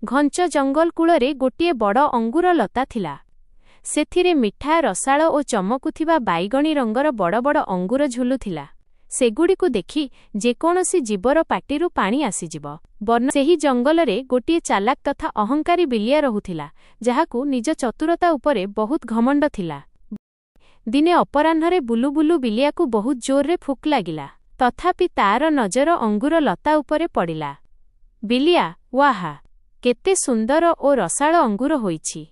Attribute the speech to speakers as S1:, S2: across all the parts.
S1: घंच जंगल कूଳରେ गोटिए बड़ अंगूर लता थिला। सेथिरे मिठा रसाळ ओ चमकुथिबा बाइगणी रंगर बड़ बड़ अंगूर झुलुथिला। सेगुड़िकु देखि जेकोनोसी जीवर पाटिरु पानी आसीजिब। सेही जंगलरे गोटिए चालाक तथा अहंकारी बिलिया रहुथिला, जाहाकु निज चतुरता उपरे बहुत घमंड थिला। दिने अपराह्नरे बुलु बुलु बिलियाकु बहुत जोरे फुक लागिला, तथापि तार नजर अंगूर लता उपरे पड़िला। बिलिया, वाहा, केते सुंदर ओ रसाळ अंगूर होईछि,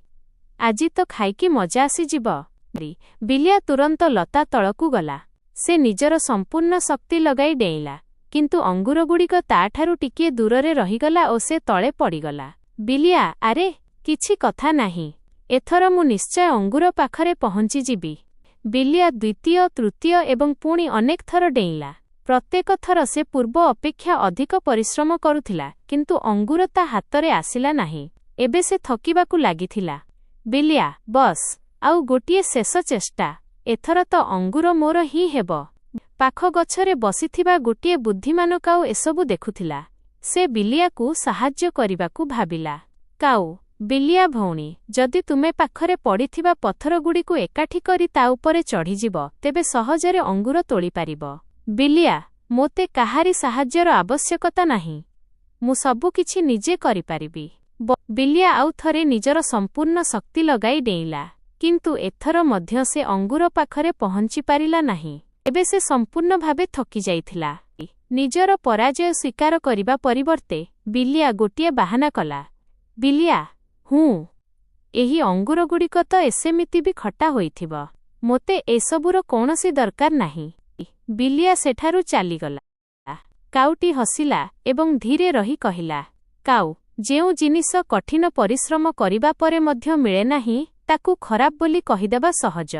S1: आजि तो खाइकी मजा आसीजिब। बिलिया तुरंत लता तळकु गला। से निजर संपूर्ण शक्ति लगाई डेइला, किंतु अंगूरगुड़िक ताठारु टिकिए दूररे रहीगला ओ से तळे पड़ीगला। बिलिया, आरे किछि कथा नाही, एथर मु निश्चय अंगूर पाखरे पहुंची जिबि। बिलिया द्वितीय तृतीय एवं पुणी अनेक थर डेइला। प्रत्येक थर से पूर्व अपेक्षा अधिक परिश्रम करुथिला, किंतु अंगूर ता हातरे आसिला नाही। एबे से थकिबाकु लागिथिला। बिलिया, बस आउ गोटिए शेष चेष्टा, एथर तो अंगूर मोर ही हेब। पाख गछरे बसिथिबा गोटिए बुद्धिमान काऊ एसबु देखुथिला। से बिलियाकु साहाय्य करिबाकु भाबिला। काऊ, बिलिया भौणी, जदि तुमे पाखरे पड़िथिबा पत्थरगुड़िकु एकाठी करी ता उपरे चढ़ीजिब, तेबे सहजरे अंगूर तोଳି पारिब। बिलिया, मोते काहारी साहाय्यर आवश्यकता नाही, मु सबु किछि निजे करि पारिबि। बिलिया आउ थरे निजर संपूर्ण शक्ति लगाई डेइला, किंतु एथर मध्य से अंगूर पाखरे पहुंची पारिला नाही। एबे से संपूर्ण भावे थकी जाइथिला। निजर पराजय स्वीकार करिबा परिवर्ते बिलिया गोटिए बाहाना कला। बिलिया, हूँ, एही अंगूरगुड़िक तो एसेमिति भी खटा होइथिब, मोते एसबुर कौनसी दरकार नाही। बिलिया सेठारु चालीगला। काउटी हसिला एवं धीरे रही कहिला, काऊ, जेउ जिनिस कठिन परिश्रम करिबा परे मध्य मिले नाही, ताकु खराब बोली कहिदेबा सहज,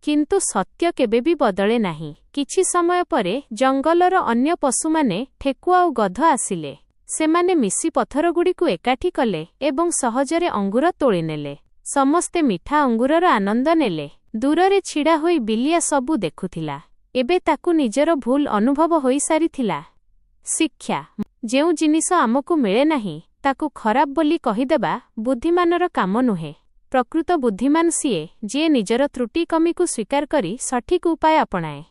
S1: किंतु सत्य केबे भी बदले नाही। किछि समय परे जंगलर अन्य पशुमाने ठेकुआ और गध आसिले। सेमाने मिसी पत्थरगुड़िकु एकाठी कले एवं सहजरे अंगूर तोଳି नेले। समस्ते मिठा अंगूरर आनंद नेले। दूररे छिड़ा होई बिलिया सबु देखुथिला। एबे ताकु निजर भूल अनुभव होई सारिथिला। शिक्षा, जेउ जिनिस आमकु मिले नाही, ताकु खराब बोली कहिदेबा बुद्धिमानर काम नुहे। प्रकृत बुद्धिमान सिए जे निजर त्रुटि कमी को स्वीकार करी सठिक उपाय अपनाए।